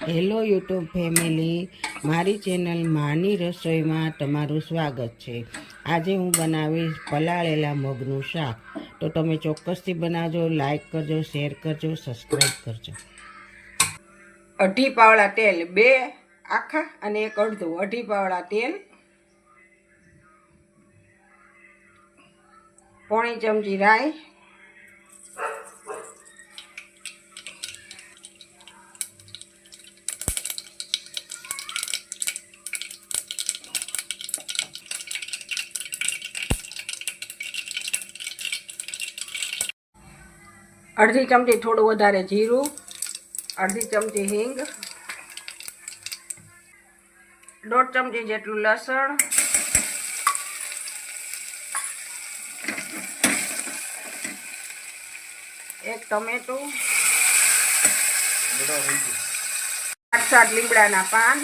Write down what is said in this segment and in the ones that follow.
Hello YouTube family, મારી channel માની રસોઈમાં તમારું સ્વાગત છે। આજે હું બનાવીશ પલાળેલા મગનું શાક। તો તમે ચોક્કસથી બનાવજો, લાઈક કરજો, શેર કરજો, સબસ્ક્રાઈબ કરજો। અઢી પાવડા તેલ, 2 આખા અને 1 અડધું, અઢી પાવડા તેલ, પોણી ચમચી રાઈ, અડધી ચમચી થોડું વધારે જીરું, અડધી ચમચી હિંગ, 1.5 ચમચી જેટલું લસણ, એક ટમેટું, 8-7 લીમડાના પાન,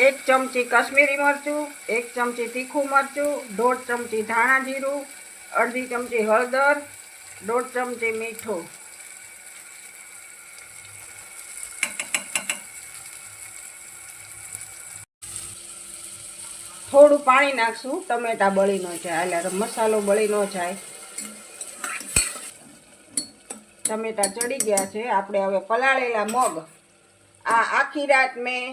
એક ચમચી કશ્મીરી મરચું, 1 ચમચી તીખું મરચું, 1.5 ચમચી ધાણા જીરું, અડધી ચમચી હળદર, 1.5 ચમચી મીઠું, થોડું પાણી નાખશું, ટમેટા બળી ન જાય, એટલે મસાલો બળી ન જાય। ટમેટા ચડી ગયા છે। આપણે હવે પલાળેલા મગ, આ આખી રાત મેં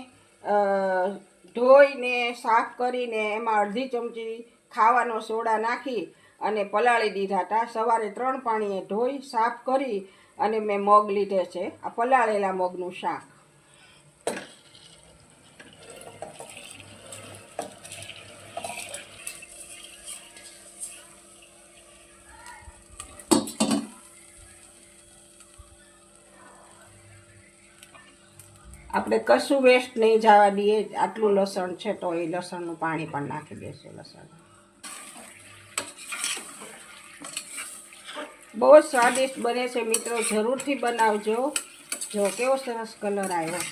ધોઈને સાફ કરીને એમાં અડધી ચમચી ખાવાનો સોડા નાખી અને પલાળી દીધા હતા। સવારે 3 પાણીએ ધોઈ સાફ કરી અને મેં મગ લીધે છે। આ પલાળેલા મગનું શાક। આપણે કશું વેસ્ટ નહીં જવા દઈએ। આટલું લસણ છે તો એ લસણનું પાણી પણ નાખી દઈશું। લસણ બહુ જ સ્વાદિષ્ટ બને છે મિત્રો, જરૂરથી બનાવજો। જો કેવો સરસ કલર આવ્યો।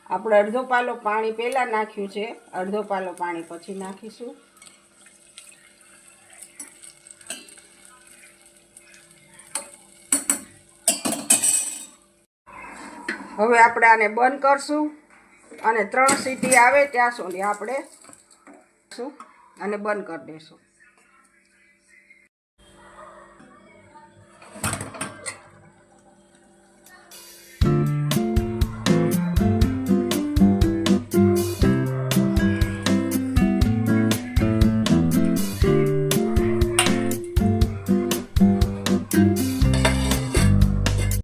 આપણે અડધો પાલો પાણી પહેલાં નાખ્યું છે, અડધો પાલો પાણી પછી નાખીશું। હવે આપણે આને બંધ કરશું અને 3 સીટી આવે ત્યાં સુધી આપણે અને બંધ કરી દઈશું।